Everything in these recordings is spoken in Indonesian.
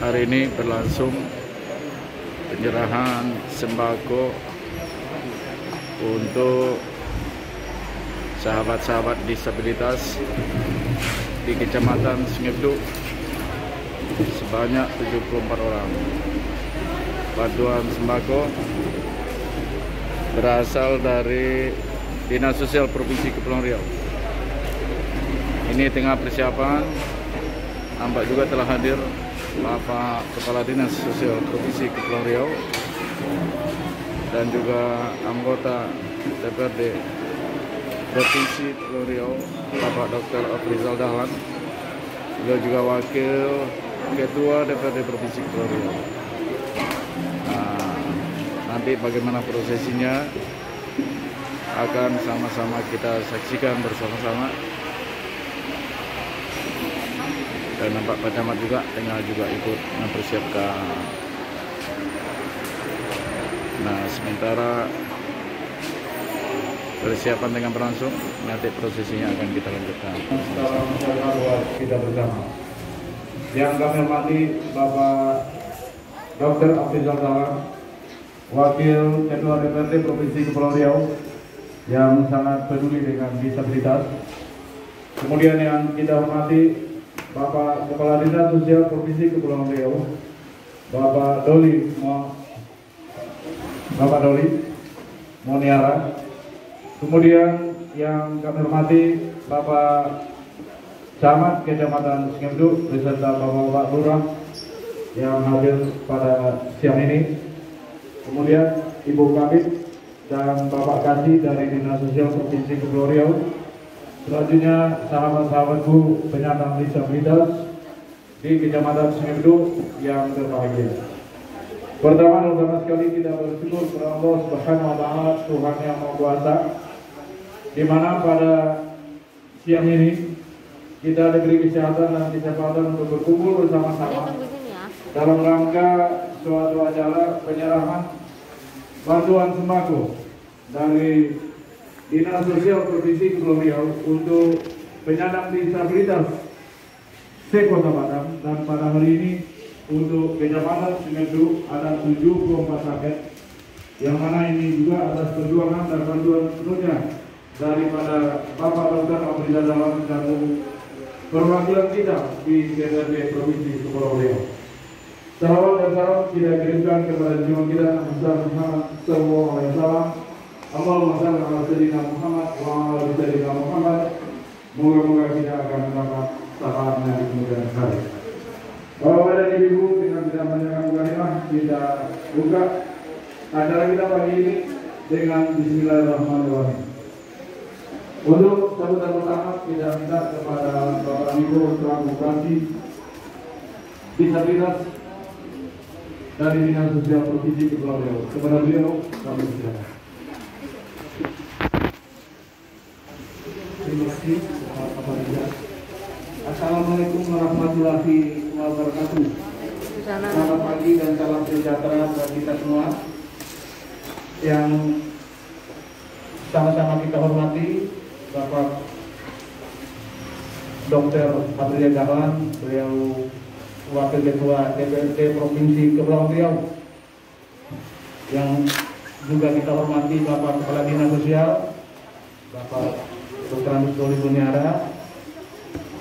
hari ini berlangsung penyerahan sembako untuk sahabat-sahabat disabilitas di Kecamatan Sungai Beduk sebanyak 74 orang. Bantuan sembako berasal dari Dinas Sosial Provinsi Kepulauan Riau. Ini tengah persiapan, nampak juga telah hadir Bapak Kepala Dinas Sosial Provinsi Kepulauan Riau dan juga anggota DPRD Provinsi Kepulauan Riau, Bapak Dr. Afrizal Dahlan. Beliau juga Wakil Ketua DPRD Provinsi Kepulauan Riau. Nanti bagaimana prosesinya akan sama-sama kita saksikan bersama-sama. Dan nampak Pak Camat juga tengah juga ikut mempersiapkan. Nah, sementara persiapan tengah berlangsung, nanti prosesinya akan kita lanjutkan. Kita bersama. Yang kami hormati Bapak Dr. Afrizal Dahlan, Wakil Ketua DPRD Provinsi Kepulauan Riau yang sangat peduli dengan disabilitas. Kemudian yang kita hormati Bapak Kepala Dinas Sosial Provinsi Kepulauan Riau, Bapak Doli Moniara. Kemudian yang kami hormati Bapak Camat Kecamatan Sungai Beduk beserta Bapak Lurah yang hadir pada siang ini. Kemudian Ibu Kabid dan Bapak Kasih dari Dinas Sosial Provinsi Kepulauan Riau. Selanjutnya sahabat-sahabatku penyandang disabilitas di Kecamatan Sungai Beduk yang berbahagia. Pertama sekali kita bersyukur kepada Allah Subhanahu wa Ta'ala, Tuhan yang Maha Kuasa, di mana pada siang ini kita diberi kesehatan dan kesempatan untuk berkumpul bersama-sama dalam rangka suatu acara penyerahan bantuan sembako dari Dinas Sosial Provinsi Kepulauan Riau untuk penyandang disabilitas se-Kota Padang, dan pada hari ini untuk Kecamatan Sungai Beduk ada 74 paket, yang mana ini juga atas perjuangan dan bantuan sepenuhnya daripada Bapak Dr. Afrizal Dahlan dan perwakilan kita di DPRD Provinsi Kepulauan Riau. Salawat dan salam kita kirimkan kepada junjungan kita Nabi Muhammad SAW. Allahumma shalli ala sayyidina Muhammad wa ala sayyidina Muhammad. Moga-moga kita akan mendapat syafaatnya di kemudian hari. Bapak dan Ibu, dengan tidak banyak kalimat kita buka acara kita pagi ini dengan Bismillahirrahmanirrahim. Untuk sambutan pertama kita minta kepada Bapak Ibu selaku Bupati disabilitas dari Dinas Sosial Provinsi Kepulauan Riau. Kepada beliau kami silakan. Terima kasih Bapak Rizal. Assalamualaikum warahmatullahi wabarakatuh. Selamat pagi dan salam sejahtera buat kita semua yang sama-sama kita hormati Bapak Dr. Afrizal Dahlan, beliau Wakil Ketua DPRD Provinsi Kepulauan Riau, yang juga kita hormati Bapak Kepala Dinas Sosial Bapak Dr. Doli Moniara,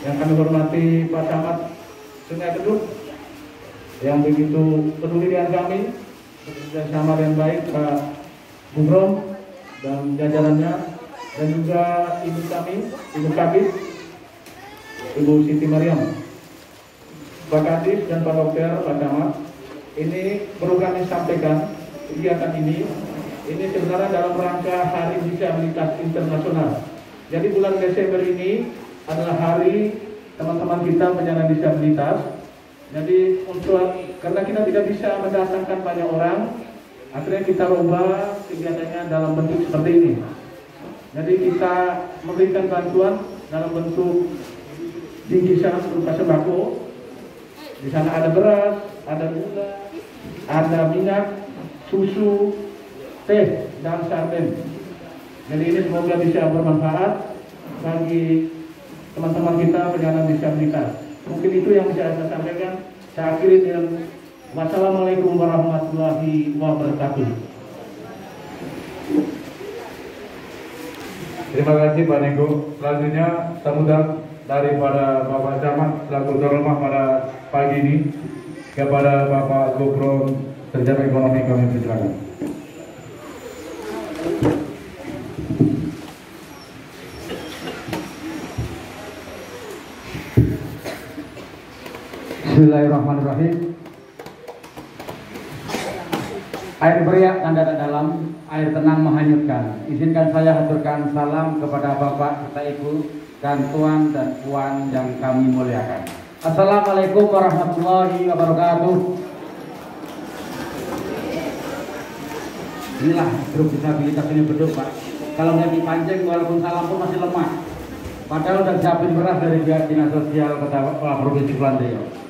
yang kami hormati Pak Camat Sungai Beduk yang begitu peduli dengan kami, bekerjasama yang baik Pak Gubron dan jajarannya, dan juga ibu kami, Ibu Kabid, Ibu Siti Mariam, Pak Kadis dan Pak Dokter, Pak Camat. Ini perlu kami sampaikan, kegiatan ini sebenarnya dalam rangka Hari Disabilitas Internasional. Jadi bulan Desember ini adalah hari teman-teman kita penyandang disabilitas. Jadi karena kita tidak bisa mendatangkan banyak orang, akhirnya kita rubah kegiatannya dalam bentuk seperti ini. Jadi kita memberikan bantuan dalam bentuk bingkisan berupa sembako. Di sana ada beras, ada gula, ada minyak, susu, teh, dan sarden. Jadi ini semoga bisa bermanfaat bagi teman-teman kita penyandang disabilitas. Mungkin itu yang bisa saya sampaikan. Saya akhiri dengan wassalamualaikum warahmatullahi wabarakatuh. Terima kasih Pak Niko. Selanjutnya sambutan daripada Bapak Camat selaku tuan rumah pada pagi ini kepada Bapak Gubernur Terjadi Ekonomi kami persilakan. Bismillahirrahmanirrahim. Air beriak dan dada dalam, air tenang menghanyutkan. Izinkan saya haturkan salam kepada Bapak serta Ibu dan Tuan dan Puan yang kami muliakan. Assalamualaikum warahmatullahi wabarakatuh. Inilah grup disabilitas ini berdua, Pak. Kalau nggak dipancing walaupun salam pun masih lemah. Padahal udah siapin beras dari pihak Dinas Sosial Kota Provinsi Kepulauan Riau.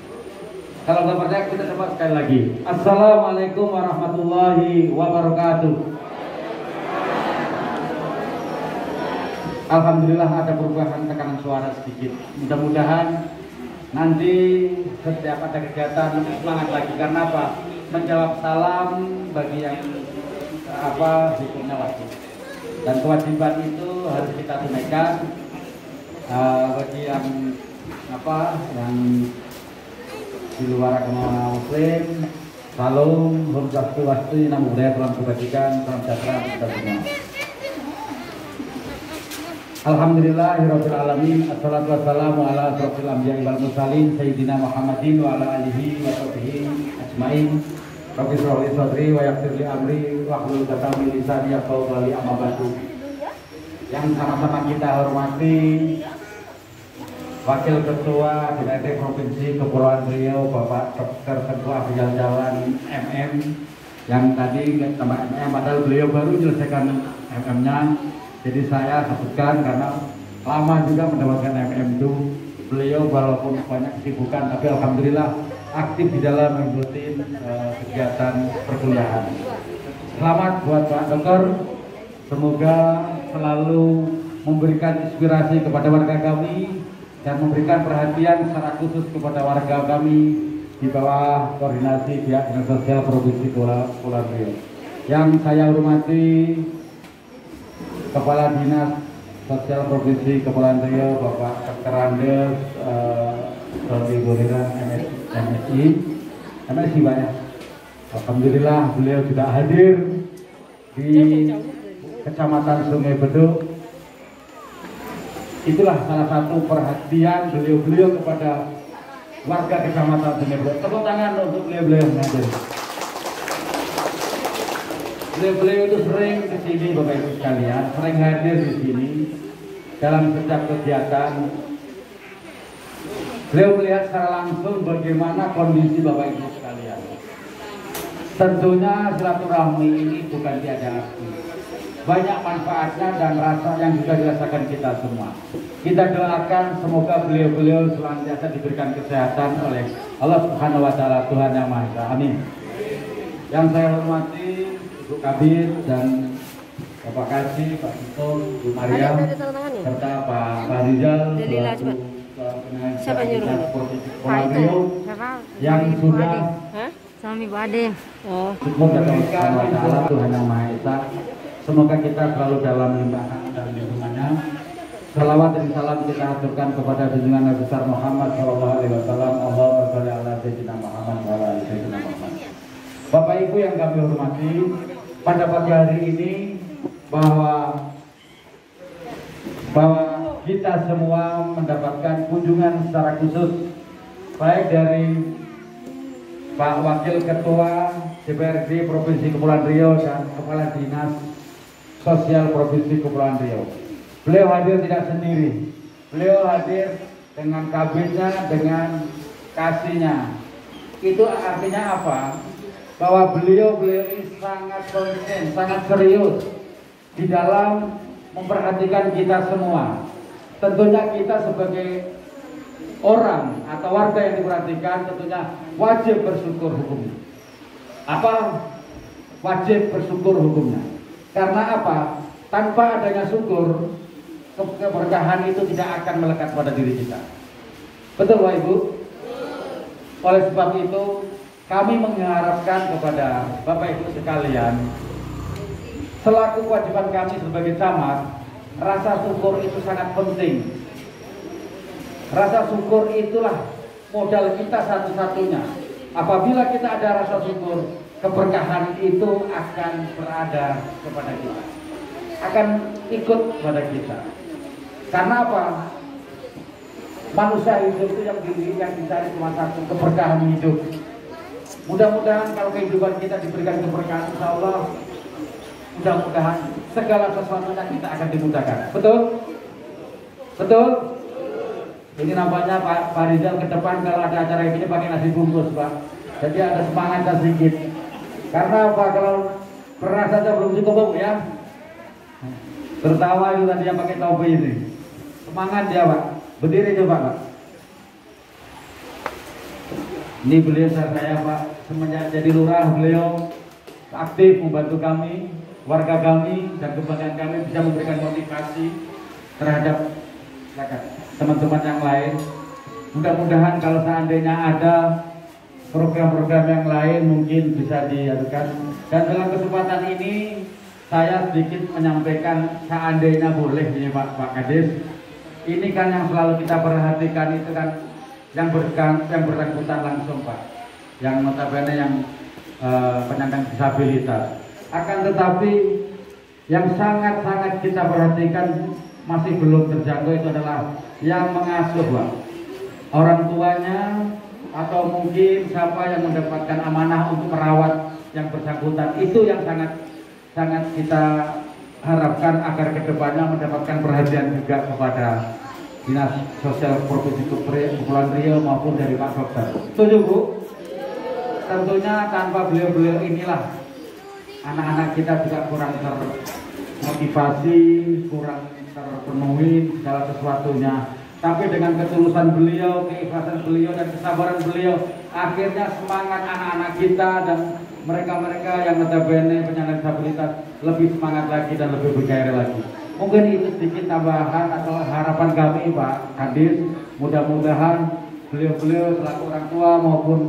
Kalau nggak percaya kita coba sekali lagi. Assalamualaikum warahmatullahi wabarakatuh. Alhamdulillah ada perubahan tekanan suara sedikit. Mudah-mudahan nanti setiap ada kegiatan lebih semangat lagi. Karena apa? Menjawab salam bagi yang hukumnya wajib. Dan kewajiban itu harus kita tunaikan. Bagi yang yang di luar agama Muslim, salam, hum swastiastu, namo buddhaya, salam kebajikan, salam sejahtera kita semua. Alhamdulillahirabbil alamin, assalatu wassalamu ala asrofil anbiya'i wal mursalin sayyidina Muhammadin wa ala alihi wa sahbihi ajmain. Rabbi shrah li sadri wa yassir li amri wahlul 'uqdatam min lisani yafqahu qawli, amma ba'du. Yang sama-sama kita hormati Wakil Ketua DPRD Provinsi Kepulauan Riau Bapak Dr. Teguh Afrizal Jalan MM, yang tadi tambah MM padahal beliau baru menyelesaikan MM-nya. Jadi saya sebutkan karena lama juga mendapatkan MM itu. Beliau walaupun banyak kesibukan tapi alhamdulillah aktif di dalam mengikuti kegiatan perkuliahan. Selamat buat Pak Dokter. Semoga selalu memberikan inspirasi kepada warga kami dan memberikan perhatian secara khusus kepada warga kami di bawah koordinasi pihak Dinas Sosial Provinsi Kepulauan Riau. Yang saya hormati Kepala Dinas Sosial Provinsi Kepulauan Riau Bapak Dr. Andes MSI banyak. Alhamdulillah beliau sudah hadir di Kecamatan Sungai Beduk. Itulah salah satu perhatian beliau kepada warga Kecamatan Sungai Beduk. Tepuk tangan untuk beliau yang hadir. Beliau itu sering ke sini Bapak Ibu sekalian, sering hadir di sini dalam setiap kegiatan. Beliau melihat secara langsung bagaimana kondisi Bapak Ibu sekalian. Tentunya silaturahmi ini bukan tiada arti. Banyak manfaatnya dan rasa yang juga dirasakan kita semua. Kita doakan semoga beliau selanjutnya diberikan kesehatan oleh Allah Subhanahu wa Ta'ala, Tuhan Yang Maha Esa. Amin. Yang saya hormati Ibu Kabir dan Bapak Kasih, Pak Tito, Bu Maria, serta Pak Rizal selaku siapa yang nyuruh? yang sudah Suami Bu Ade. Oh. cukup dan Allah Tuhan Yang Maha Esa. Semoga kita selalu dalam limpahan dan lindungannya. Salawat dan salam kita haturkan kepada junjungan Nabi besar Muhammad SAW. Allahumma sholli ala sayyidina Muhammad wa ala ali sayyidina Muhammad. Bapak Ibu yang kami hormati, pada pagi hari ini bahwa kita semua mendapatkan kunjungan secara khusus baik dari Pak Wakil Ketua DPRD Provinsi Kepulauan Riau dan Kepala Dinas Sosial Provinsi Kepulauan Riau. Beliau hadir tidak sendiri. Beliau hadir dengan kabinnya, dengan kasihnya. Itu artinya apa? Bahwa beliau ini sangat konsen, sangat serius di dalam memperhatikan kita semua. Tentunya kita sebagai orang atau warga yang diperhatikan tentunya wajib bersyukur hukumnya. Apa? Wajib bersyukur hukumnya. Karena apa? Tanpa adanya syukur, keberkahan itu tidak akan melekat pada diri kita. Betul Bapak Ibu? Oleh sebab itu, kami mengharapkan kepada Bapak Ibu sekalian, selaku kewajiban kami sebagai camat, rasa syukur itu sangat penting. Rasa syukur itulah modal kita satu-satunya. Apabila kita ada rasa syukur, keberkahan itu akan berada kepada kita, akan ikut kepada kita. Karena apa? Manusia hidup itu yang dicari cuma satu, keberkahan hidup. Mudah-mudahan kalau kehidupan kita diberikan keberkahan, insya Allah, mudah-mudahan segala sesuatunya kita akan dimudahkan. Betul? Betul? Ini nampaknya Pak Rizal ke depan kalau ada acara ini pakai nasi bungkus, Pak. Jadi ada semangat sedikit. Karena apa? Kalau beras saja belum cukup, ya. Tertawa itu tadi yang pakai topi ini. Semangat dia, Pak. Berdiri coba, Pak. Ini beliau saya, Pak. Semenjak jadi lurah, beliau aktif membantu kami, warga kami, dan kebanggaan kami bisa memberikan motivasi terhadap teman-teman yang lain. Mudah-mudahan kalau seandainya ada program-program yang lain mungkin bisa diadukan. Dan dalam kesempatan ini saya sedikit menyampaikan, seandainya boleh ini Pak Kades, ini kan yang selalu kita perhatikan itu kan yang bersangkutan langsung, Pak, yang notabene yang penyandang disabilitas. Akan tetapi yang sangat-sangat kita perhatikan masih belum terjangkau itu adalah yang mengasuh, Pak, orang tuanya atau mungkin siapa yang mendapatkan amanah untuk merawat yang bersangkutan. Itu yang sangat kita harapkan agar kedepannya mendapatkan perhatian juga kepada Dinas Sosial Provinsi Kepulauan Riau maupun dari Pak Dokter. Setuju, Bu? Tentunya tanpa beliau-beliau inilah anak-anak kita juga kurang termotivasi, kurang terpenuhi segala sesuatunya. Tapi dengan ketulusan beliau, keikhlasan beliau, dan kesabaran beliau, akhirnya semangat anak-anak kita dan mereka-mereka yang notabene penyandang disabilitas lebih semangat lagi dan lebih bergairah lagi. Mungkin itu sedikit tambahan atau harapan kami, Pak Kadis. Mudah-mudahan beliau-beliau selaku orang tua maupun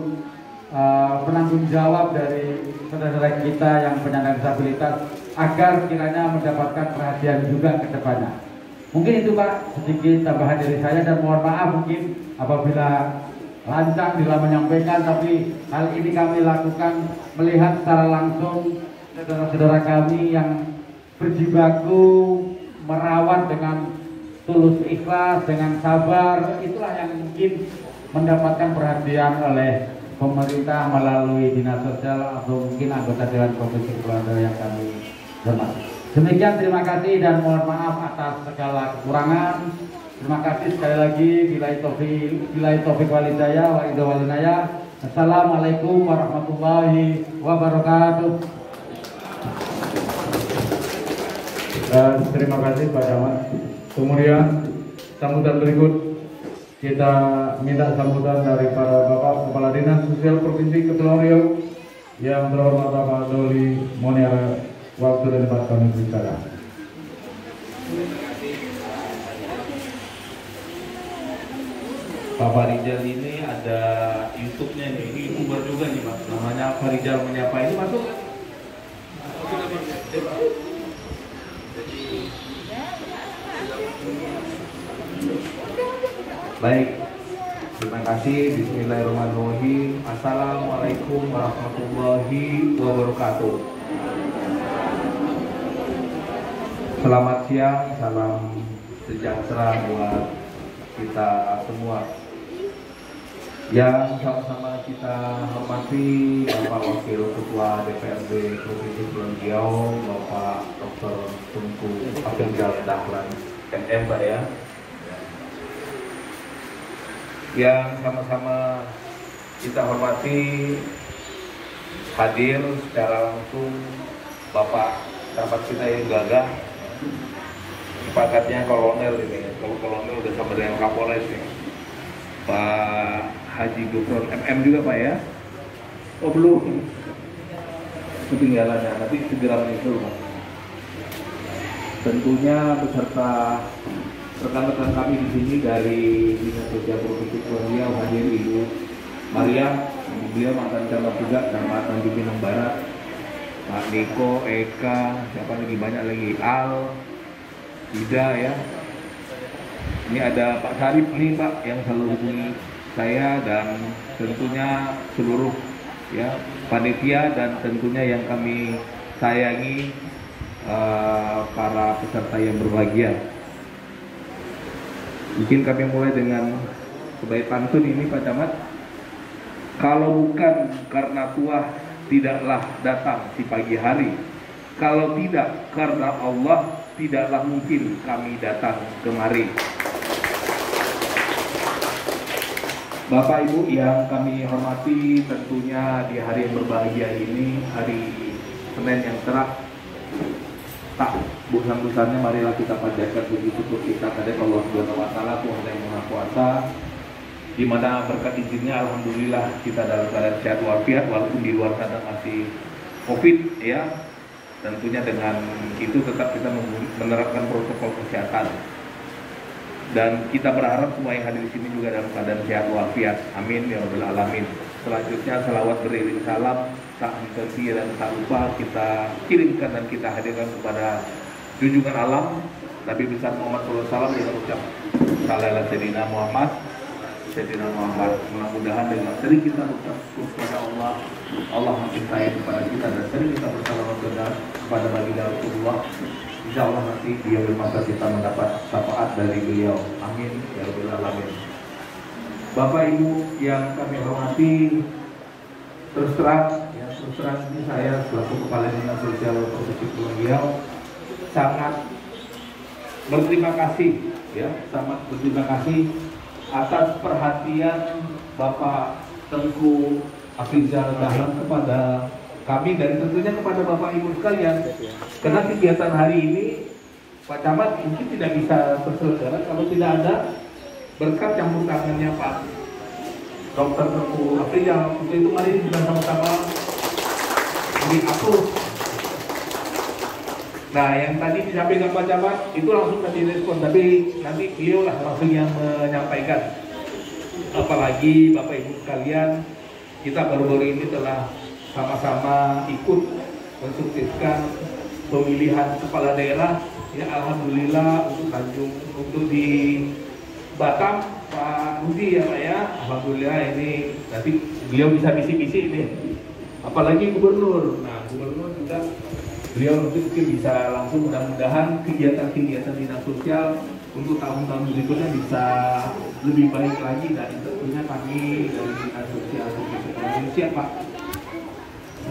penanggung jawab dari saudara-saudara kita yang penyandang disabilitas agar kiranya mendapatkan perhatian juga ke depannya. Mungkin itu, Pak, sedikit tambahan dari saya, dan mohon maaf mungkin apabila lancang dalam menyampaikan, tapi hal ini kami lakukan melihat secara langsung saudara-saudara kami yang berjibaku merawat dengan tulus ikhlas, dengan sabar. Itulah yang mungkin mendapatkan perhatian oleh pemerintah melalui Dinas Sosial atau mungkin anggota Dewan Provinsi Kepulauan Riau yang kami hormati. Demikian, terima kasih dan mohon maaf atas segala kekurangan. Terima kasih sekali lagi. Billahi taufiq wal hidayah wa ridho wal inayah. Assalamualaikum warahmatullahi wabarakatuh. Dan terima kasih Pak Camat. Kemudian sambutan berikut kita minta sambutan dari para Bapak Kepala Dinas Sosial Provinsi Kepulauan Riau yang terhormat Bapak Doli Moniara. Waktu dan tempat kami bicara. Pak Farijal ini ada YouTube-nya nih, ini YouTuber juga nih, Pak. Namanya Farijal Menyapa. Ini masuk. Baik, terima kasih. Bismillahirrahmanirrahim. Assalamualaikum warahmatullahi wabarakatuh. Selamat siang, salam sejahtera buat kita semua. Yang sama-sama kita hormati Bapak Wakil Ketua DPRD Provinsi Kepulauan Riau, Bapak Dr. Tunku Afrizal Dahlan, MM, Pak, ya. Yang sama-sama kita hormati hadir secara langsung Bapak sahabat kita yang gagah, sepakatnya kolonel ini, kalau kolonel udah sama dengan Kapolres nih, Pak Haji Gufron MM juga, Pak, ya. Oh, belum, ketinggalannya, nanti segera menyusul, Pak. Tentunya beserta rekan-rekan kami di sini dari Dinas Sosial Provinsi Kepulauan Riau, hadir Ibu Maria, beliau mantan camat juga, camat Tanjung Pinang Barat, Pak Niko, Eka, siapa lagi, banyak lagi, Al, Ida ya. Ini ada Pak Sarip nih Pak yang selalu hubungi saya, dan tentunya seluruh ya panitia, dan tentunya yang kami sayangi para peserta yang berbahagia. Mungkin kami mulai dengan sebagai pantun ini Pak Camat. Kalau bukan karena Tuhan tidaklah datang di pagi hari, kalau tidak karena Allah tidaklah mungkin kami datang kemari. Bapak Ibu yang kami hormati, tentunya di hari yang berbahagia ini, hari Senin yang cerah, tak bosan-bosannya marilah kita panjatkan puji syukur kita kepada Allah Subhanahu wa taala, Tuhan yang Maha Kuasa, di mana berkat izinnya alhamdulillah kita dalam keadaan sehat walafiat, walaupun di luar sana masih Covid ya. Tentunya dengan itu tetap kita menerapkan protokol kesehatan. Dan kita berharap semua yang hadir di sini juga dalam keadaan sehat walafiat. Amin ya rabbal alamin. Selanjutnya salawat beriring salam tak henti dan tak lupa kita kirimkan dan kita hadirkan kepada junjungan alam Nabi besar Muhammad SAW dengan ucap salam Sayyidina Muhammad. Sayyidina Muhammad, mudah-mudahan dengan sering kita berucap kepada Allah, Allah makin sayang kepada kita, dan sering kita bersalawat kepada baginda Rasulullah, insya Allah nanti di yaumil mahsyar kita mendapat syafaat dari beliau. Amin ya rabbal alamin. Bapak Ibu yang kami hormati, terus terang ini saya selaku Kepala Dinas Sosial Provinsi Kepulauan Riau sangat berterima kasih atas perhatian Bapak Tengku Afrizal Dahlan kepada kami, dan tentunya kepada Bapak Ibu sekalian. Karena kegiatan hari ini Pak Camat mungkin tidak bisa terselenggara kalau tidak ada berkat campur tangannya Pak Dr. Tengku Afrizal. Untuk itu mari kita sama-sama diatur. Nah, yang tadi disampaikan Pak Camat itu langsung tadi respon, tapi nanti beliau lah langsung yang menyampaikan. Apalagi Bapak Ibu sekalian, kita baru-baru ini telah sama-sama ikut mensukseskan pemilihan kepala daerah. Ya, alhamdulillah untuk di Batam Pak Budi ya Pak ya. Alhamdulillah ini nanti beliau bisa bisi-bisi ini. Apalagi gubernur. Nah, gubernur juga beliau mungkin bisa langsung, mudah-mudahan kegiatan-kegiatan dinas sosial untuk tahun-tahun berikutnya bisa lebih baik lagi, dan tentunya kami dari dinas sosial Provinsi Indonesia Pak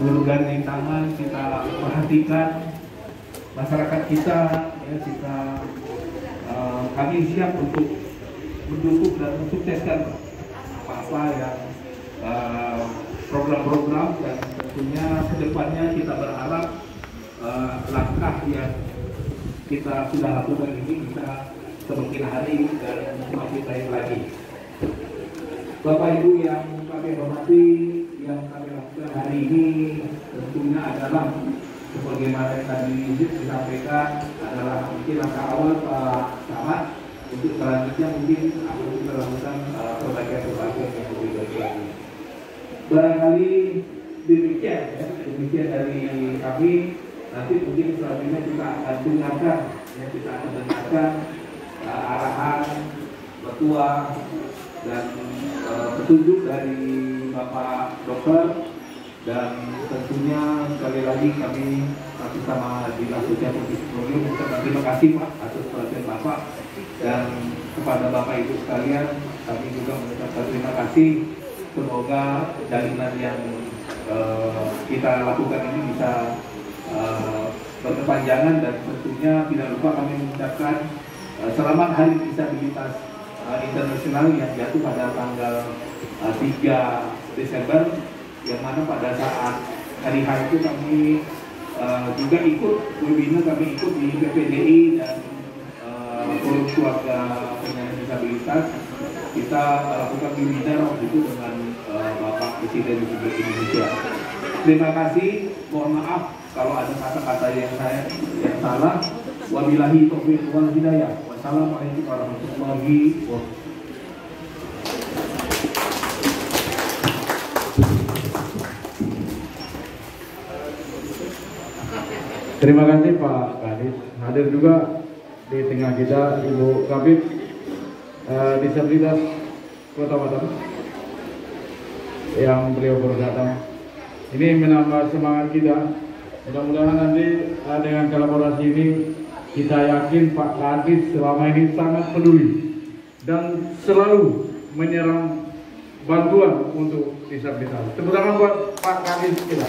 bergandeng tangan, kita perhatikan masyarakat kita ya, kami siap untuk mendukung dan mensukseskan apa-apa yang program-program, dan tentunya kedepannya kita berharap langkah yang kita sudah lakukan ini bisa semakin hari dan semakin baik lagi. Bapak Ibu yang kami hormati, yang kami lakukan hari ini tentunya adalah sebagaimana yang tadi disampaikan, adalah mungkin langkah awal Pak Camat. Untuk selanjutnya mungkin akan kita lakukan perbaikan-perbaikan yang lebih baik lagi. Barangkali demikian ya, demikian dari kami. Nanti mungkin selanjutnya kita akan dengarkan arahan ketua dan petunjuk dari Bapak Dokter, dan tentunya sekali lagi kami atas nama Dinas Sosial Provinsi Kepulauan Riau mengucapkan terima kasih Pak atas perhatian Bapak, dan kepada Bapak Ibu sekalian kami juga mengucapkan terima kasih. Semoga jalinan yang kita lakukan ini bisa berkepanjangan, dan tentunya tidak lupa kami mengucapkan selamat Hari Disabilitas Internasional yang jatuh pada tanggal 3 Desember, yang mana pada saat hari H itu kami juga ikut webinar, kami ikut di PPDI dan Forum Keluarga Penyandang Disabilitas. Kita lakukan webinar waktu itu dengan Bapak Presiden Republik Indonesia. Terima kasih, mohon maaf kalau ada kata-kata yang salah. Wabillahi taufiq wal hidayah. Wassalamualaikum warahmatullahi wabarakatuh. Terima kasih Pak Kadis. Hadir juga di tengah kita Ibu Kabid Disabilitas Kota Batam yang beliau baru datang. Ini menambah semangat kita. Mudah-mudahan nanti dengan kolaborasi ini kita yakin Pak Kadis selama ini sangat peduli dan selalu menyerang bantuan untuk disabilitas. Tepuk tangan buat Pak Kadis kita.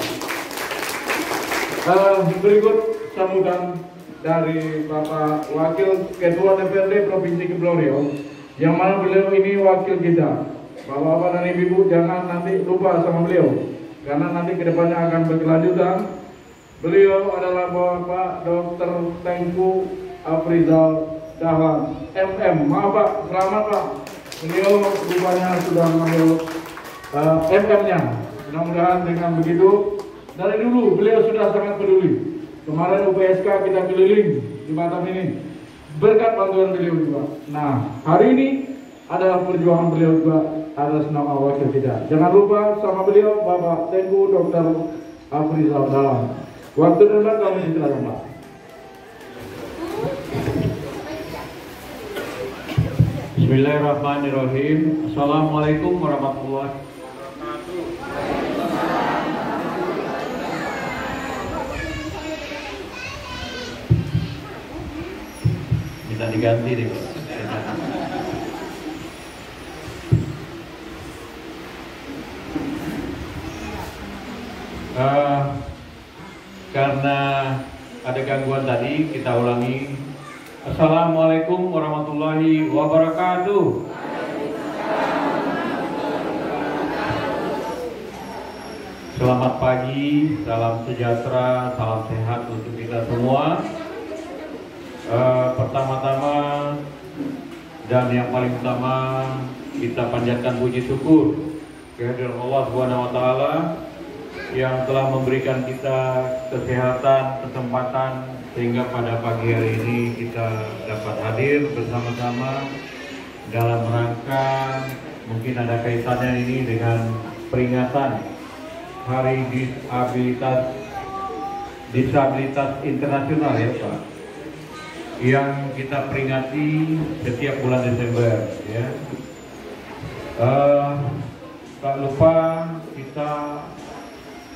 Berikut sambutan dari Bapak Wakil Ketua DPRD Provinsi Kepulauan Riau, yang mana beliau ini wakil kita. Bapak-bapak dan ibu-ibu jangan nanti lupa sama beliau, karena nanti kedepannya akan berkelanjutan. Beliau adalah Bapak Dr. Tengku Afrizal Dahlan, MM. Maaf Pak, selamat Pak. Beliau rupanya sudah mengambil MM-nya. Mudah-mudahan dengan begitu, dari dulu beliau sudah sangat peduli. Kemarin UPSK kita keliling di Batam ini berkat bantuan beliau juga. Nah, hari ini adalah perjuangan beliau juga atas nama wakil kita. Jangan lupa sama beliau Bapak Tengku Dr. Afrizal Dahlan. Waktu dan kami silakan Pak. Bismillahirrahmanirrahim. Assalamualaikum warahmatullahi wabarakatuh. Minta diganti deh. Karena ada gangguan tadi, kita ulangi. Assalamualaikum warahmatullahi wabarakatuh. Selamat pagi, salam sejahtera, salam sehat untuk kita semua. Pertama-tama dan yang paling utama, kita panjatkan puji syukur kehadiran Allah Subhanahu wa taala yang telah memberikan kita kesehatan, kesempatan sehingga pada pagi hari ini kita dapat hadir bersama-sama dalam rangka, mungkin ada kaitannya ini dengan peringatan Hari Disabilitas Internasional ya Pak, yang kita peringati setiap bulan Desember ya. Tak lupa kita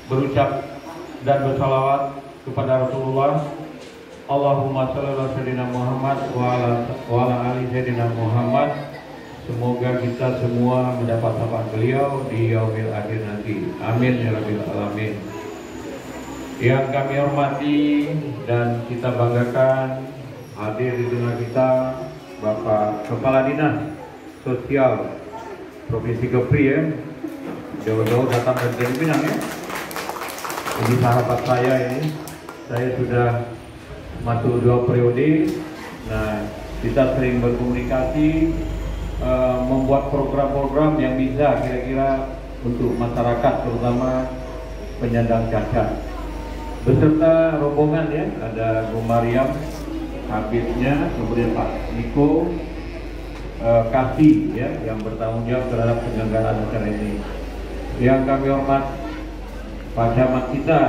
berucap dan bersalawat kepada Rasulullah. Allahumma shalli ala sayyidina Muhammad wa ala ali sayyidina Muhammad. Semoga kita semua mendapat syafaat beliau di yaumil akhir nanti. Amin ya rabbil alamin. Yang kami hormati dan kita banggakan, hadir di tengah kita Bapak Kepala Dinas Sosial Provinsi Kepri ya. Jauh-jauh datang dari Pinang ya. Ini sahabat saya ini, saya sudah masuk 2 periode. Nah, kita sering berkomunikasi, membuat program-program yang bisa kira-kira untuk masyarakat, terutama penyandang cacat. Beserta rombongan ya, ada Bu Mariam, Habibnya, kemudian Pak Niko, Kasih ya, yang bertanggung jawab terhadap penyelenggaraan acara ini. Yang kami hormat Pak Camat kita,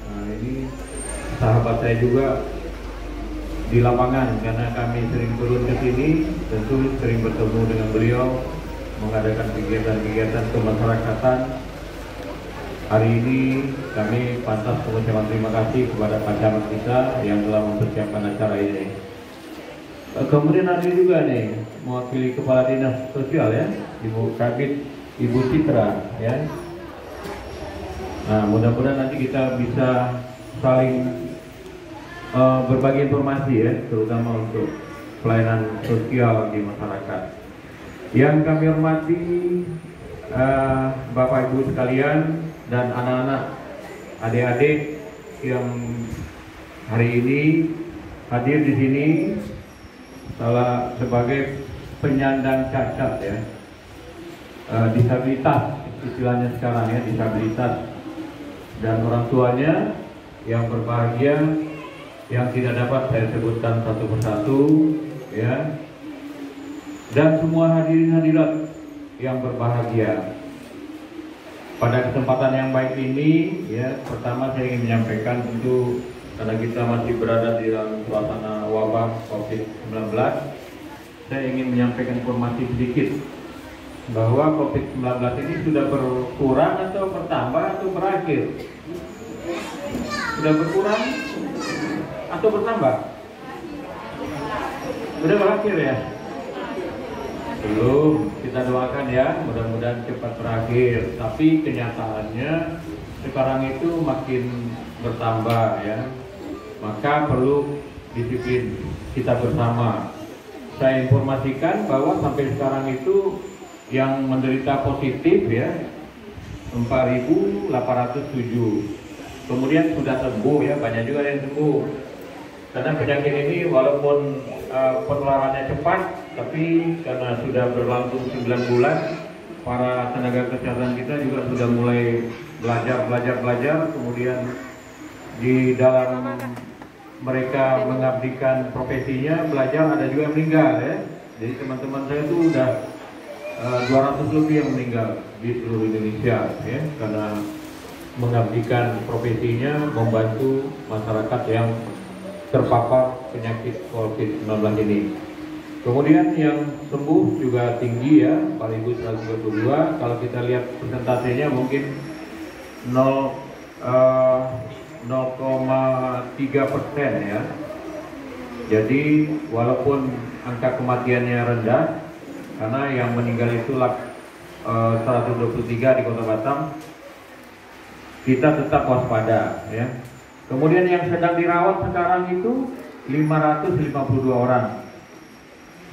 nah ini sahabat saya juga di lapangan karena kami sering turun ke sini, tentu sering bertemu dengan beliau, mengadakan kegiatan-kegiatan kemasyarakatan. Hari ini kami pantas mengucapkan terima kasih kepada Pak Camat kita yang telah mempersiapkan acara ini. Kemudian ada juga nih mewakili Kepala Dinas Sosial ya, Ibu Kabid, Ibu Citra ya. Nah, mudah-mudahan nanti kita bisa saling berbagi informasi ya, terutama untuk pelayanan sosial di masyarakat. Yang kami hormati Bapak Ibu sekalian dan anak-anak, adik-adik yang hari ini hadir di sini salah sebagai penyandang cacat ya, disabilitas istilahnya sekarang ya, disabilitas, dan orang tuanya yang berbahagia, yang tidak dapat saya sebutkan satu persatu ya, dan semua hadirin hadirat yang berbahagia. Pada kesempatan yang baik ini ya, pertama saya ingin menyampaikan tentu karena kita masih berada di dalam suasana wabah COVID-19, saya ingin menyampaikan informasi sedikit bahwa COVID-19 ini sudah berkurang atau bertambah atau berakhir? Sudah berkurang atau bertambah? Sudah berakhir ya? Belum, kita doakan ya, mudah-mudahan cepat berakhir. Tapi kenyataannya sekarang itu makin bertambah ya. Maka perlu disiplin kita bersama. Saya informasikan bahwa sampai sekarang itu yang menderita positif ya 4.807. Kemudian sudah sembuh ya, banyak juga yang sembuh. Karena penyakit ini walaupun penularannya cepat, tapi karena sudah berlangsung 9 bulan, para tenaga kesehatan kita juga sudah mulai belajar, kemudian di dalam mereka mengabdikan profesinya, belajar, ada juga yang meninggal ya. Jadi teman-teman saya itu udah 200 lebih yang meninggal di seluruh Indonesia ya, karena mengabdikan profesinya membantu masyarakat yang terpapar penyakit COVID-19 ini. Kemudian yang sembuh juga tinggi ya, 4.132. Kalau kita lihat persentasenya mungkin 0,3% ya. Jadi walaupun angka kematiannya rendah, karena yang meninggal itu 123 di Kota Batam, kita tetap waspada ya. Kemudian yang sedang dirawat sekarang itu 552 orang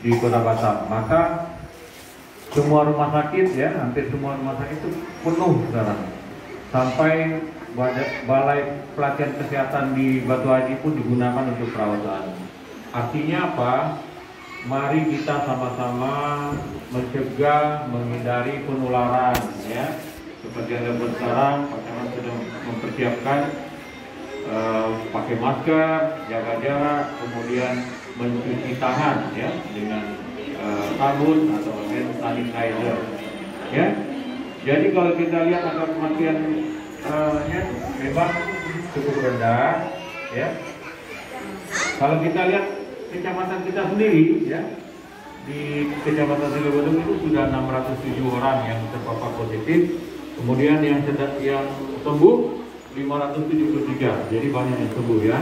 di Kota Batam. Maka semua rumah sakit ya, hampir semua rumah sakit itu penuh sekarang. Sampai balai pelatihan kesehatan di Batu Haji pun digunakan untuk perawatan. Artinya apa? Mari kita sama-sama mencegah, menghindari penularan ya. Seperti yang dapat sekarang, Pak Camat sudah mempersiapkan pakai masker, jaga jarak, kemudian mencuci tangan ya dengan sabun atau hand sanitizer ya. Jadi kalau kita lihat angka kematian memang cukup rendah ya. Kalau kita lihat kecamatan kita sendiri ya, di Kecamatan Silowadung itu sudah 607 orang yang terpapar positif. Kemudian yang sembuh 573, jadi banyak yang sembuh ya.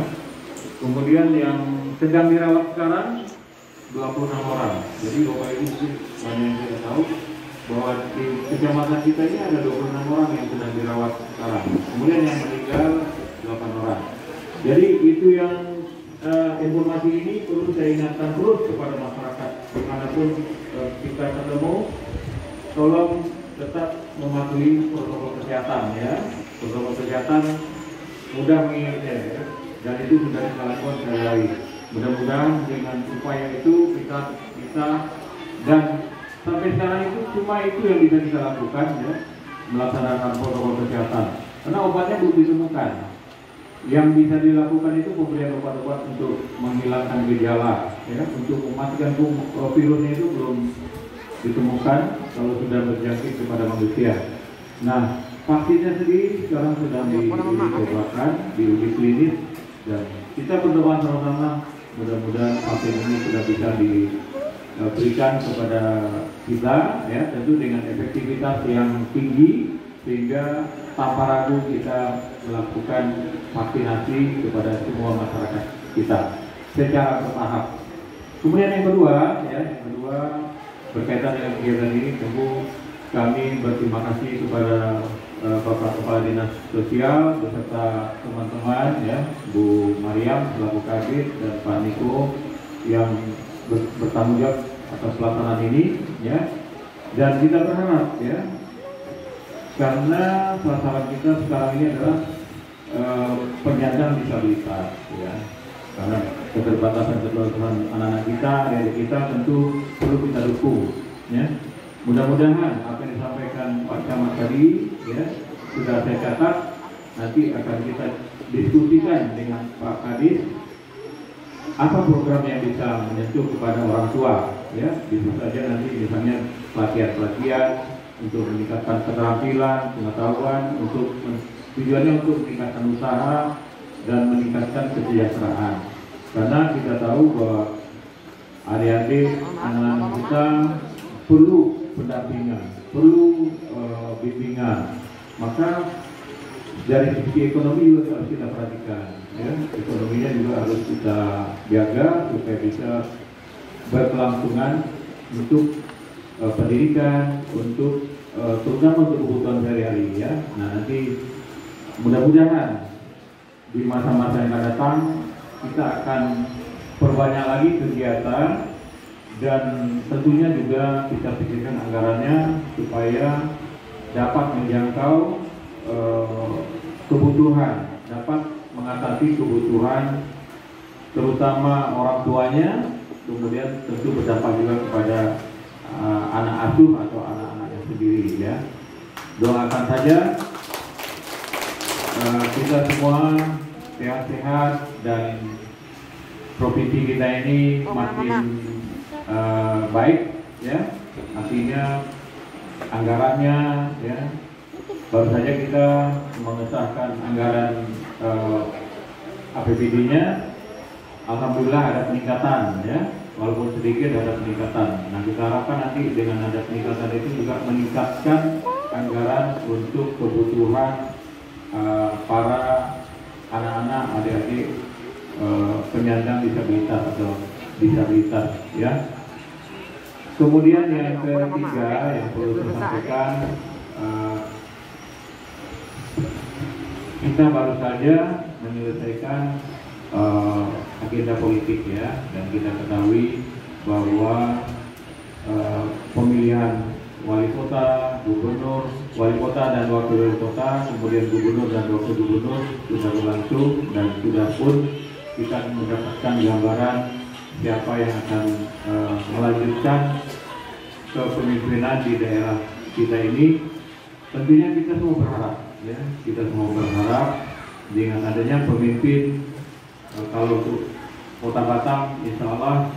Kemudian yang sedang dirawat sekarang 26 orang. Jadi Bapak Ibu mungkin banyak yang tidak tahu bahwa di kecamatan kita ini ada 26 orang yang sedang dirawat sekarang. Kemudian yang meninggal 8 orang. Jadi itu yang informasi ini perlu saya ingatkan terus kepada masyarakat dimanapun kita ketemu, tolong tetap mematuhi protokol kesehatan ya. Protokol kesehatan mudah mengingatnya ya. Dan itu sudah kita lakukan sehari-hari. Mudah-mudahan dengan upaya itu kita bisa, dan sampai sekarang itu cuma itu yang bisa kita lakukan ya, melaksanakan protokol kesehatan. Karena obatnya belum ditemukan. Yang bisa dilakukan itu pemberian obat-obat untuk menghilangkan gejala ya, untuk memastikan virusnya itu belum ditemukan kalau sudah berjangkit kepada manusia. Nah, vaksinnya sendiri sekarang sedang dicobakan di uji klinis, dan kita berdoa sama-sama mudah-mudahan vaksin ini sudah bisa diberikan kepada kita ya, tentu dengan efektivitas yang tinggi sehingga tanpa ragu kita melakukan vaksinasi kepada semua masyarakat kita secara bertahap. Kemudian yang kedua berkaitan dengan kegiatan ini, tentu kami berterima kasih kepada Bapak Kepala Dinas Sosial beserta teman-teman ya, Bu Mariam selaku Kabid dan Pak Niko yang bertanggung jawab atas pelaksanaan ini ya. Dan kita berharap ya, karena sasaran kita sekarang ini adalah penyandang disabilitas ya, karena keterbatasan anak-anak kita, adik kita tentu perlu kita dukung ya. Mudah-mudahan apa yang disampaikan Pak Camat tadi ya, sudah saya catat, nanti akan kita diskusikan dengan Pak Kadis apa program yang bisa menyentuh kepada orang tua ya. Bisa saja nanti misalnya pelatihan untuk meningkatkan keterampilan, pengetahuan, untuk tujuannya untuk meningkatkan usaha dan meningkatkan kesejahteraan. Karena kita tahu bahwa adik-adik anak-anak kita perlu pendampingan, perlu bimbingan. Maka dari sisi ekonomi juga harus kita perhatikan, ya. Ekonominya juga harus kita jaga supaya bisa berkelangsungan untuk pendidikan, untuk terutama untuk kebutuhan sehari-hari, ya. Nah, nanti mudah-mudahan di masa-masa yang akan datang kita akan perbanyak lagi kegiatan dan tentunya juga kita pikirkan anggarannya supaya dapat menjangkau kebutuhan, dapat mengatasi kebutuhan terutama orang tuanya, kemudian tentu berdampak juga kepada anak asuh atau anak-anaknya sendiri, ya. Doakan saja kita semua sehat-sehat dan provinsi kita ini makin baik, ya. Artinya anggarannya, ya. Baru saja kita mengesahkan anggaran APBD-nya, alhamdulillah ada peningkatan, ya. Walaupun sedikit ada peningkatan. Nah, kita harapkan nanti dengan ada peningkatan itu juga meningkatkan anggaran untuk kebutuhan para anak-anak, adik-adik penyandang disabilitas atau disabilitas, ya. Kemudian yang ketiga yang perlu saya sampaikan, kita baru saja menyelesaikan agenda politik, ya, dan kita ketahui bahwa pemilihan wali kota, gubernur, wali kota dan wakil wali kota, kemudian gubernur dan wakil gubernur sudah berlangsung dan sudah pun kita mendapatkan gambaran siapa yang akan melanjutkan kepemimpinan di daerah kita ini. Tentunya kita semua berharap, ya, kita semua berharap dengan adanya pemimpin kalau untuk Kota Batam, insya Allah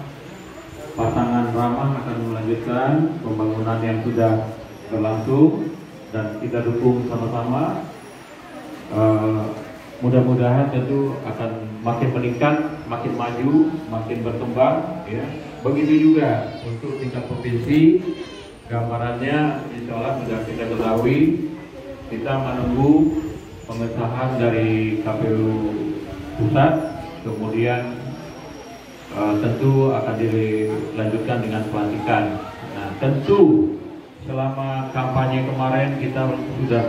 pasangan ramah akan melanjutkan pembangunan yang sudah berlangsung dan kita dukung sama-sama. Mudah-mudahan tentu akan makin meningkat, makin maju, makin berkembang, ya. Begitu juga untuk tingkat provinsi, gambarannya insya Allah sudah kita ketahui. Kita menunggu pengesahan dari KPU pusat, kemudian tentu akan dilanjutkan dengan pelantikan. Nah, tentu selama kampanye kemarin kita sudah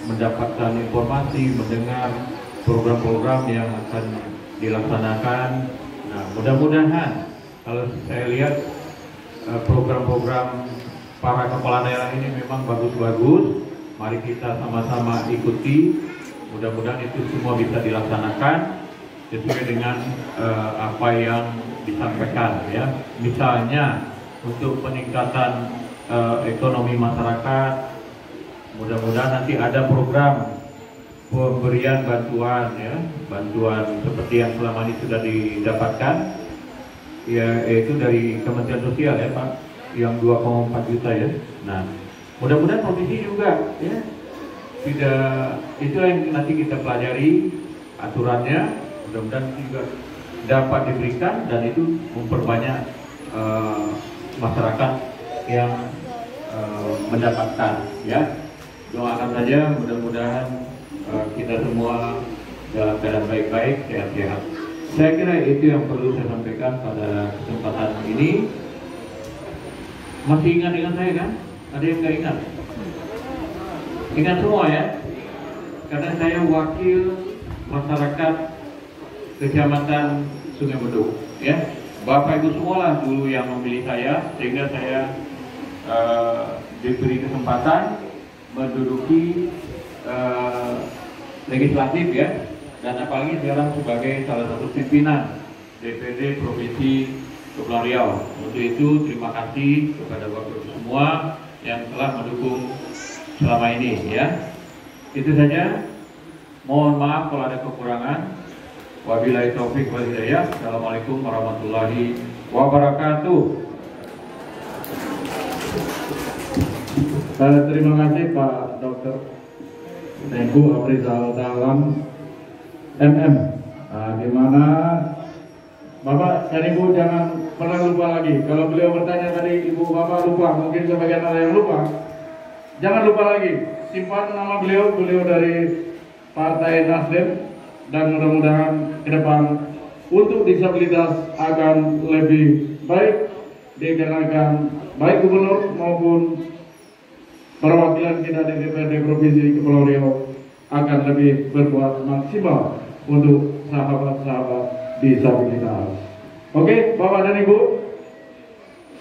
mendapatkan informasi, mendengar program-program yang akan dilaksanakan. Nah, mudah-mudahan kalau saya lihat program-program para kepala daerah ini memang bagus-bagus. Mari kita sama-sama ikuti. Mudah-mudahan itu semua bisa dilaksanakan sesuai dengan apa yang disampaikan, ya. Misalnya untuk peningkatan ekonomi masyarakat, mudah-mudahan nanti ada program pemberian bantuan, ya, bantuan seperti yang selama ini sudah didapatkan, ya, yaitu dari Kementerian Sosial, ya Pak, yang 2,4 juta, ya. Nah, mudah-mudahan provinsi juga, ya, tidak, itu yang nanti kita pelajari aturannya, mudah-mudahan juga dapat diberikan dan itu memperbanyak masyarakat yang mendapatkan, ya. Doakan saja mudah-mudahan kita semua dalam keadaan baik-baik, sehat-sehat. Saya kira itu yang perlu saya sampaikan pada kesempatan ini. Masih ingat dengan saya kan? Ada yang nggak ingat? Ingat semua, ya? Karena saya wakil masyarakat Kecamatan Sungai Beduk, ya. Bapak Ibu semualah dulu yang memilih saya, sehingga saya diberi kesempatan menduduki legislatif, ya, dan apalagi sekarang sebagai salah satu pimpinan DPD Provinsi Kepulauan Riau. Untuk itu terima kasih kepada Bapak Ibu semua yang telah mendukung selama ini, ya. Itu saja. Mohon maaf kalau ada kekurangan. Wabillahi taufik wal hidayah. Assalamualaikum warahmatullahi wabarakatuh. Terima kasih Pak Dr. Tengku Afrizal Dalam MM. Nah, di mana Bapak dan Ibu jangan pernah lupa lagi. Kalau beliau bertanya tadi, Ibu Bapak lupa, mungkin sebagian ada yang lupa. Jangan lupa lagi, simpan nama beliau dari Partai Nasdem, dan mudah-mudahan ke depan untuk disabilitas akan lebih baik dikarenakan baik gubernur maupun perwakilan kita di DPRD Provinsi Kepulauan Riau akan lebih berbuat maksimal untuk sahabat-sahabat disabilitas. Oke, Bapak dan Ibu,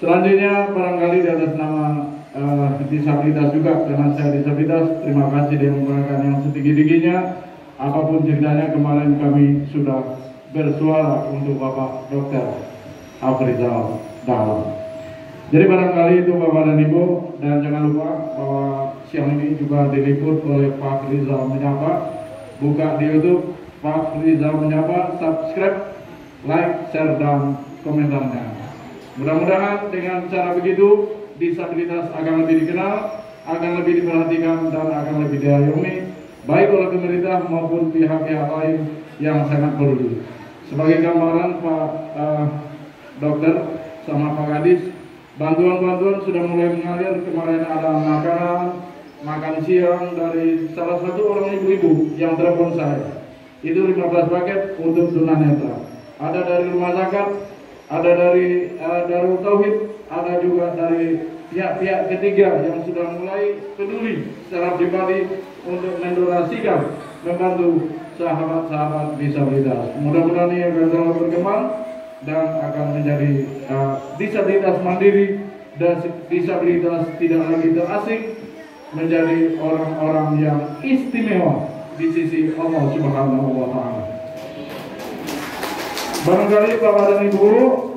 selanjutnya barangkali di atas nama disabilitas juga, karena saya disabilitas, terima kasih dia menggunakan yang setinggi-tingginya. Apapun ceritanya, kemarin kami sudah bersuara untuk Bapak Dr. Afrizal Dahlan. Jadi barangkali itu Bapak dan Ibu, dan jangan lupa bahwa siang ini juga diliput oleh Pak Rizal Menyapa. Buka di YouTube Pak Rizal Menyapa, subscribe, like, share, dan komentarnya. Mudah-mudahan dengan cara begitu disabilitas akan lebih dikenal, akan lebih diperhatikan, dan akan lebih diayomi baik oleh pemerintah maupun pihak-pihak lain yang sangat peduli. Sebagai gambaran Pak Dokter sama Pak Kadis, bantuan-bantuan sudah mulai mengalir. Kemarin ada makanan, makan siang dari salah satu orang ibu-ibu yang telepon saya. Itu 15 paket untuk tunanetra. Ada dari rumah zakat, ada dari Darul Tauhid, ada juga dari pihak-pihak ketiga yang sudah mulai peduli secara pribadi untuk mendonasikan, membantu sahabat-sahabat disabilitas. Mudah-mudahan ini akan selalu berkembang dan akan menjadi disabilitas mandiri dan disabilitas tidak lagi terasing, menjadi orang-orang yang istimewa di sisi Allah Subhanahu wa Ta'ala. Barangkali Bapak dan Ibu,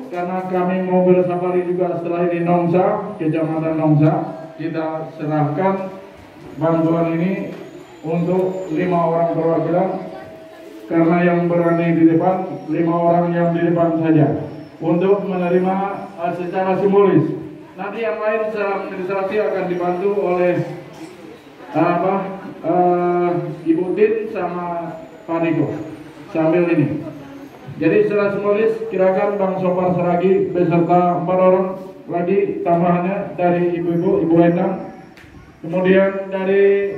karena kami mau bersafari juga setelah ini Nongsa, Kecamatan Nongsa, kita serahkan bantuan ini untuk 5 orang perwakilan, karena yang berani di depan 5 orang yang di depan saja untuk menerima secara simbolis. Nanti yang lain secara administrasi akan dibantu oleh Ibu Tin sama Pak Niko sambil ini. Jadi secara simbolis kirakan Bang Sopar Seragi beserta 4 orang lagi tambahannya dari ibu-ibu, Ibu Endang, kemudian dari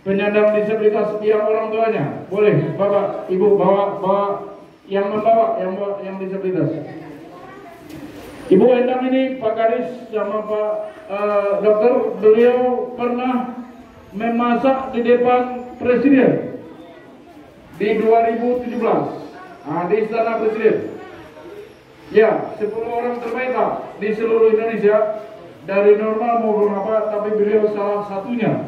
penyandang disabilitas yang orang tuanya, boleh Bapak Ibu bawa yang membawa yang disabilitas. Ibu Endang ini Pak Kadis sama Pak Dokter, beliau pernah memasak di depan Presiden di 2017. Di Istana Presiden. Ya, 10 orang terbaik Pak di seluruh Indonesia, dari normal maupun apa, tapi beliau salah satunya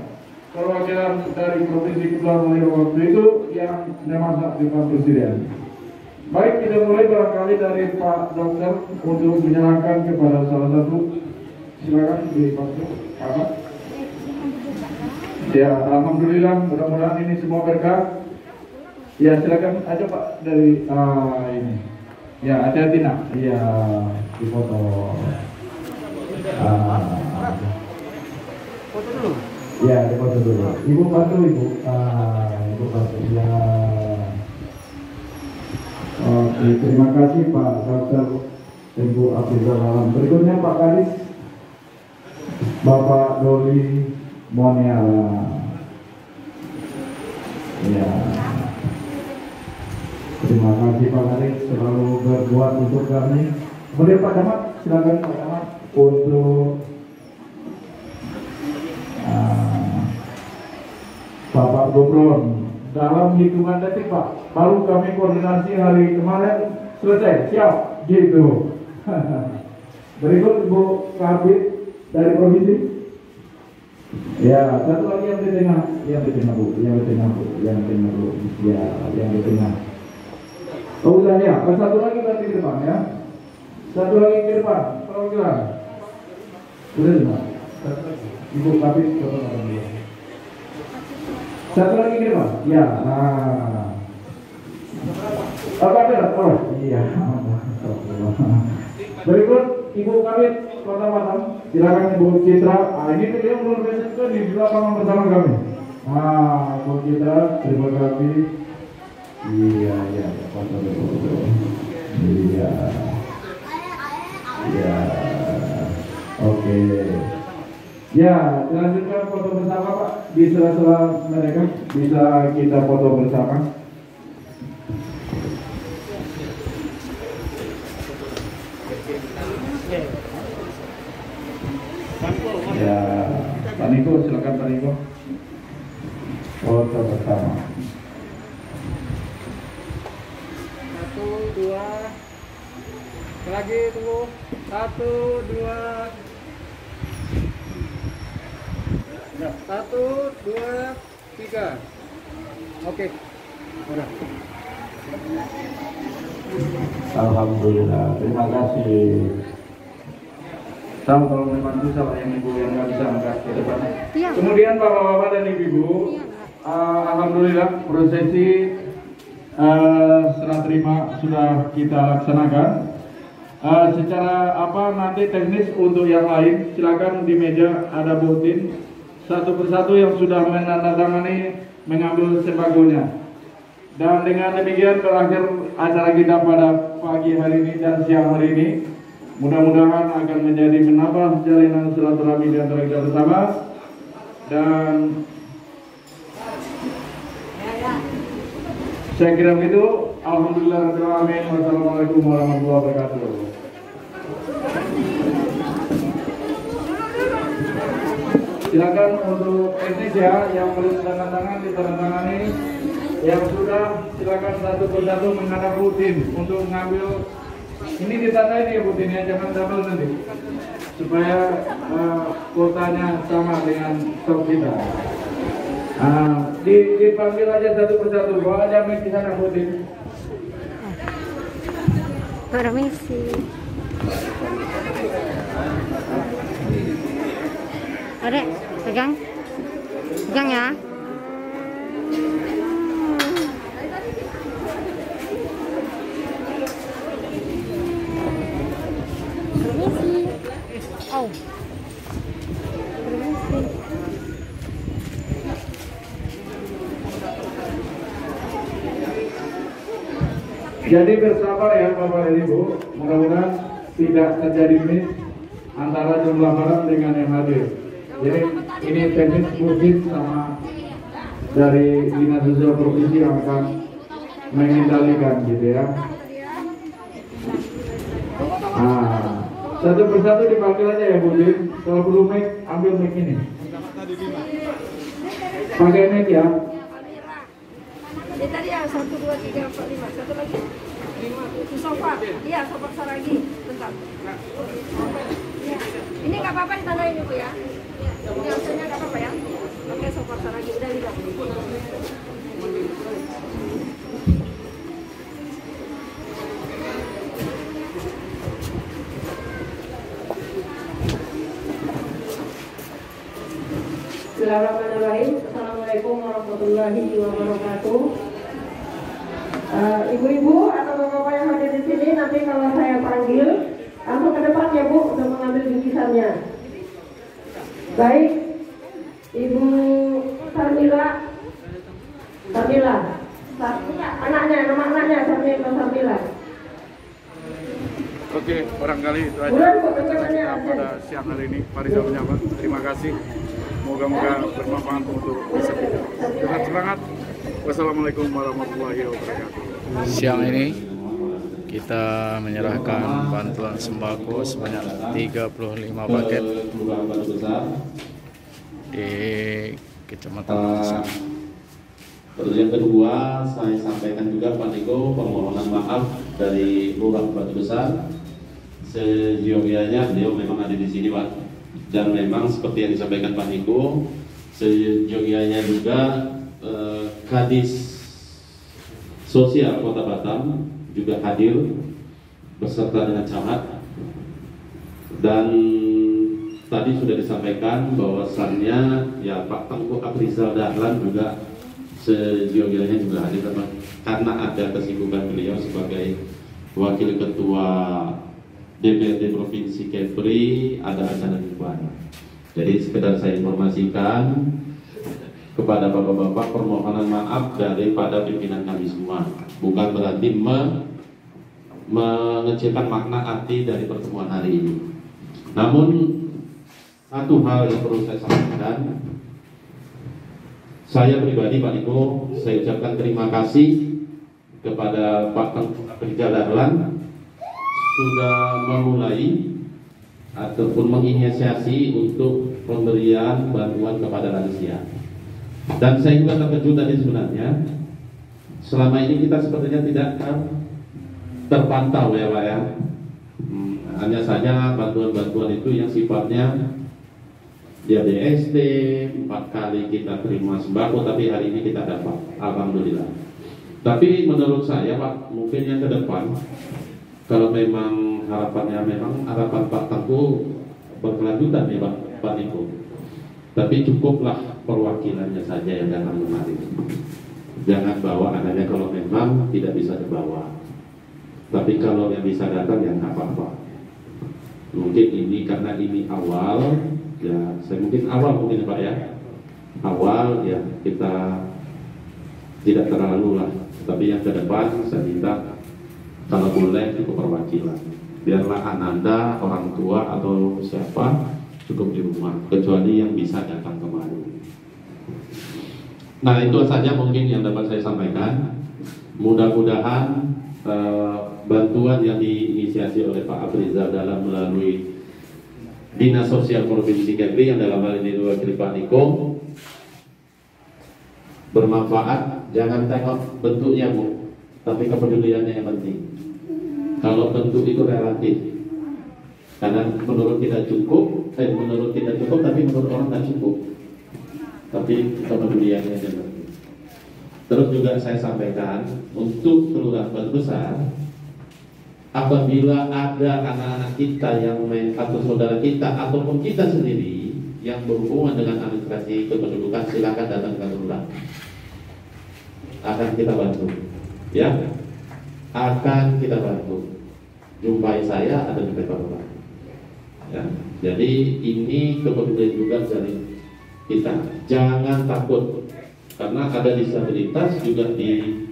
perwakilan dari Provinsi Kepulauan Riau waktu itu yang memasak di depan Presiden. Baik, kita mulai barangkali dari Pak Dokter untuk menyerahkan kepada salah satu. Silakan dibantu apa? Ya, alhamdulillah, mudah-mudahan ini semua berkah. Ya, silakan aja Pak dari ini. Ya, hati-hati nak. Iya, dipoto. Foto dulu. Ya, dipoto dulu. Ibu bantu Ibu. Ibu bantu. Ya. Oke, terima kasih Pak Dokter Ibu Afrizal Dahlan. Berikutnya Pak Kadis, Bapak Doli Moniala. Ya. Terima kasih Pak Kadis, selalu berbuat untuk kami. Kemudian Pak Camat, silakan Pak Camat untuk Bapak Gubron. Dalam hitungan detik Pak, baru kami koordinasi hari kemarin selesai, siap gitu. Berikut Ibu Kabit dari Provinsi. Ya, satu lagi yang di tengah, yang di tengah Bu, yang di tengah Bu, yang di tengah Bu, ya, yang di tengah. Oh udah ya, satu lagi berarti ke depan ya. Satu lagi ke depan, perwakilan. Udah lima. Ibu Kabit satu lagi ke depan. Ya, nah. Oh Kabit, oh iya. Berikut Ibu Kabit Kota Batam, silakan Ibu Citra. Ini beliau luar biasa juga di lapangan bersama kami. Ibu Citra, terima kasih. Iya, foto dulu. Iya. Iya. Oke. Ya, selanjutnya foto bersama Pak. Di sela-sela mereka bisa kita foto bersama. Ya, Pak Niko, silakan Pak Niko. Foto bersama. 1, 2, lagi tunggu. 1, 2, 1, 2, 3. Oke, udah. Alhamdulillah, terima kasih. Tahu kalau memang bisa Pak yang ibu yang nggak bisa angkat ke depan. Iya. Kemudian bapak-bapak dan ibu-ibu, alhamdulillah prosesi serah terima sudah kita laksanakan. Secara nanti teknis untuk yang lain silakan di meja ada butin satu persatu yang sudah menandatangani mengambil sembagonya. Dan dengan demikian berakhir acara kita pada pagi hari ini dan siang hari ini. Mudah-mudahan akan menjadi menambah jalinan silaturahmi di antara kita bersama. Dan saya kira begitu. Alhamdulillahirrahmanirrahim. Wassalamualaikum warahmatullahi wabarakatuh. Silakan untuk teknis ya yang belum tanda tangan ditandatangani. Yang sudah silakan satu persatu menghadap rutin untuk mengambil. Ini ditandai ya rutinnya, jangan double nanti supaya kuotanya sama dengan stok kita. Dipanggil aja satu persatu, bawa aja mic di sana rutin. Permisi. Adek, pegang ya. Oh. Jadi bersabar ya Bapak dan Ibu, mudah-mudahan tidak terjadi miss antara jumlah barang dengan yang hadir. Jadi ini teknis musik sama dari Dinas Sosial Provinsi yang akan mengendalikan gitu ya. Satu persatu dipanggil aja ya Bu Din. Kalau perlu mic, ambil mic ini. Pakai mic ya. Tadi ya 1, 2, 3, 4, 5. Satu lagi. 5. Itu sofa. Iya, sofa saragi. Bentar. Ya. Ini nggak apa-apa ditandain Ibu ya. Ini hasilnya nggak apa-apa ya. Oke, sofa saragi udah lihat. Bismillahirrahmanirrahim. Assalamualaikum warahmatullahi wabarakatuh. Ibu-ibu atau bapak-bapak yang hadir di sini, nanti kalau saya panggil langsung ke depan ya Bu untuk mengambil bingkisannya. Baik, Ibu Sarmila, anaknya, nama anaknya Sarmila. Oke, barangkali itu aja kita pada siang hari ini. Parisa menyapa. Terima kasih. Moga-moga bermanfaat untuk bisa kita. Tetap semangat. Wassalamualaikum warahmatullahi wabarakatuh. Siang ini kita menyerahkan bantuan sembako sebanyak 35 paket di Kecamatan Makassar. Terus yang kedua, saya sampaikan juga Pak Niko permohonan maaf dari Lurah Batu Besar. Seyogianya beliau memang ada di sini Pak, dan memang seperti yang disampaikan Pak Niko, seyogianya juga Kadis Sosial Kota Batam juga hadir beserta dengan camat, dan tadi sudah disampaikan bahwasannya ya Pak Tengku Aprizal Dahlan juga seyogianya juga hadir karena ada kesibukan beliau sebagai Wakil Ketua DPRD Provinsi Kepri, ada acara di Kuala. Jadi sekedar saya informasikan kepada bapak-bapak permohonan maaf daripada pimpinan kami semua. Bukan berarti mengecilkan makna arti dari pertemuan hari ini. Namun satu hal yang perlu saya sampaikan, saya pribadi Pak Niko, saya ucapkan terima kasih kepada Pak Rizal Dahlan sudah memulai ataupun menginisiasi untuk pemberian bantuan kepada lansia. Dan saya juga terkejut tadi sebenarnya, selama ini kita sepertinya tidak terpantau ya Pak ya. Hanya saja bantuan-bantuan itu yang sifatnya ya DST, 4 kali kita terima sembako, tapi hari ini kita dapat, alhamdulillah. Tapi menurut saya Pak, mungkin yang ke depan, kalau memang harapannya memang harapan Pak Tengku berkelanjutan ya Pak Niko. Tapi cukuplah perwakilannya saja yang datang kemari. Jangan bawa anaknya kalau memang tidak bisa dibawa. Tapi kalau yang bisa datang ya nggak apa-apa. Mungkin ini karena ini awal, ya saya mungkin awal mungkin Pak ya. Awal ya kita tidak terlalu lah. Tapi yang ke depan saya minta kalau boleh cukup perwakilan. Biarlah Ananda, orang tua atau siapa cukup di rumah, kecuali yang bisa datang kemari. Nah itu saja mungkin yang dapat saya sampaikan. Mudah-mudahan bantuan yang diinisiasi oleh Pak Afrizal dalam melalui Dinas Sosial Provinsi Kepri yang dalam hal ini diwakili Pak Niko bermanfaat. Jangan tengok bentuknya Bu, tapi kepeduliannya yang penting. Kalau bentuk itu relatif, karena menurut kita cukup, tapi menurut orang tidak cukup. Tapi kepeduliannya yang penting. Terus juga saya sampaikan untuk Kelurahan Batu Besar, apabila ada anak-anak kita yang atau saudara kita ataupun kita sendiri yang berhubungan dengan administrasi kependudukan, silakan datang ke kelurahan. Akan kita bantu, ya, akan kita bantu. Jumpai saya atau jumpai Pak Lurah. Ya, jadi ini kepedulian juga dari kita. Jangan takut, karena ada disabilitas juga di.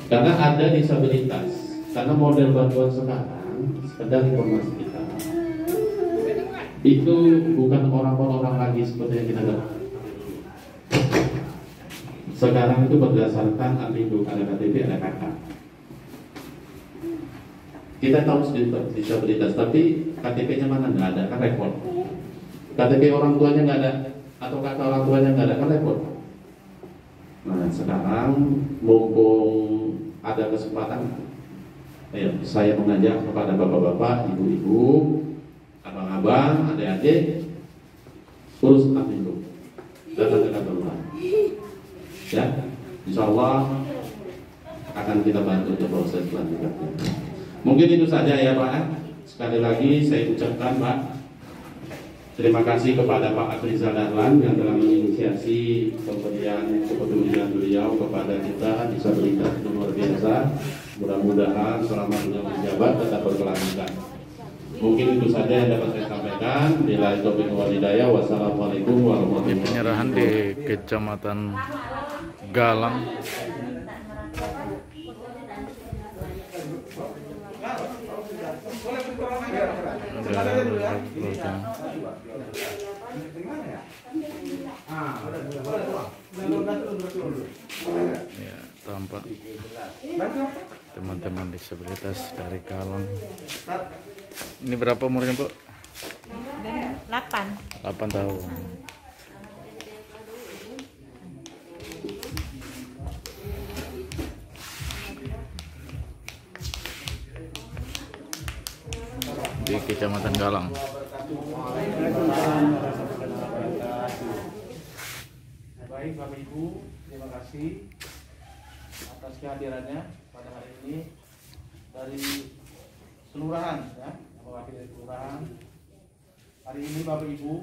Karena ada disabilitas, karena model bantuan sekarang, sekedar informasi kita, itu bukan orang-orang lagi seperti yang kita dapat. Sekarang itu berdasarkan atribut, ada KTP, ada KK. Kita tahu disabilitas, tapi KTP-nya mana nggak ada, kan repot. KTP orang tuanya nggak ada, atau KK orang tuanya nggak ada, kan repot. Nah sekarang mumpung ada kesempatan, saya mengajak kepada bapak-bapak, ibu-ibu, abang-abang, adik-adik, urus atribut, datang ke kantor lurah. Ya, insya Allah akan kita bantu untuk proses selanjutnya. Mungkin itu saja ya Pak. Sekali lagi saya ucapkan Pak, terima kasih kepada Pak Afrizal Dahlan yang telah menginisiasi pemberian kepedulian beliau kepada kita disabilitas itu luar biasa. Mudah-mudahan selama beliau menjabat tetap berkelanjutan. Mungkin itu saja yang dapat saya sampaikan. Bila itu walhidayah. Wassalamualaikum warahmatullahi wabarakatuh. Penyerahan di Kecamatan Galang. Ya, tampak teman-teman disabilitas dari Galang. Ini berapa umurnya Bu? 8 tahun. Di Kecamatan Galang. Baik Bapak Ibu, terima kasih atas kehadirannya pada hari ini dari kelurahan ya, mewakili kelurahan. Hari ini Bapak Ibu,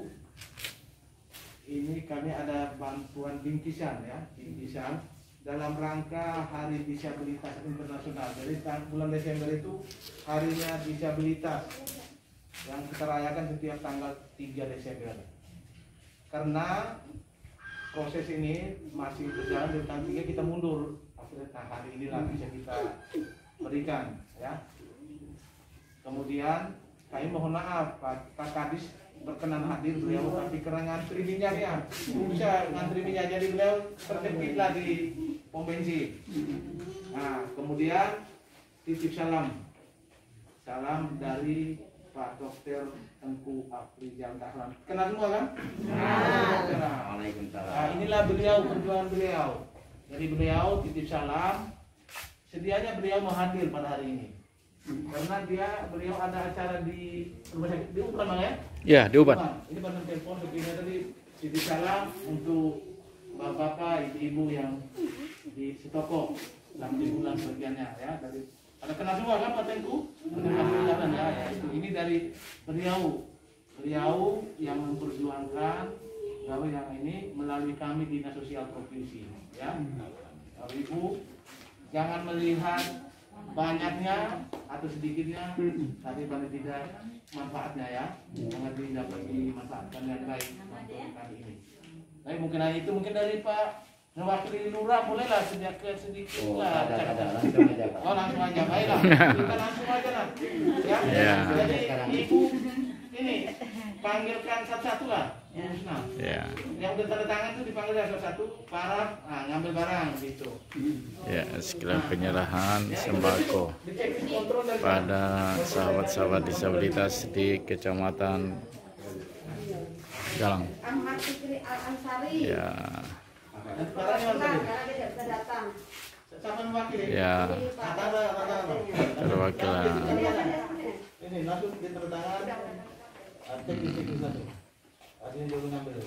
ini kami ada bantuan bingkisan ya, bingkisan dalam rangka Hari Disabilitas Internasional. Jadi bulan Desember itu harinya disabilitas yang kita rayakan setiap tanggal 3 Desember. karena proses ini masih berjalan dan nantinya kita mundur. Nah, hari inilah bisa kita berikan ya. Kemudian kami mohon maaf Pak Kadis berkenan hadir beliau, tapi karena ngantri minyaknya bisa ngantri minyak, jadi beliau terjepitlah di pom bensin. Nah, kemudian titip salam dari Pak Dr. Tengku Afrizal Dahlan. Kenal semua kan? Waalaikumsalam. Nah, inilah beliau, perjuangan beliau. Jadi beliau titip salam. Sedianya beliau mau hadir pada hari ini. Karena beliau ada acara di rumah sakit di Uban, Bang ya? Ya, di Uban. Ini baru telepon begini tadi, titip salam untuk bapak-bapak, ibu-ibu yang di Setoko dalam 3 bulan bagiannya ya. Dari ada kenal semua kan Pak Tengku? Ya, itu ini dari beliau yang memperjuangkan gawe yang ini melalui kami Dinas Sosial Provinsi ya. Ibu jangan melihat banyaknya atau sedikitnya, tapi paling tidak manfaatnya ya, sangat dapat dimanfaatkan dengan baik untuk kali ini. Tapi mungkin hanya itu, mungkin dari Pak mewakili Lurah bolehlah sedikit lah. Oh langsung aja, baiklah. Kita langsung aja lah. Ya. Jadi Ibu ini panggilkan satu-satu lah. Ya. Yang udah tanda tangan itu dipanggil satu-satu, paraf, ngambil barang gitu. Ya, sekalian penyerahan sembako pada sahabat-sahabat disabilitas di Kecamatan Galang. Ya. Ya. Perwakilan. Ini langsung ditertangan. Ada yang dulu ngambil.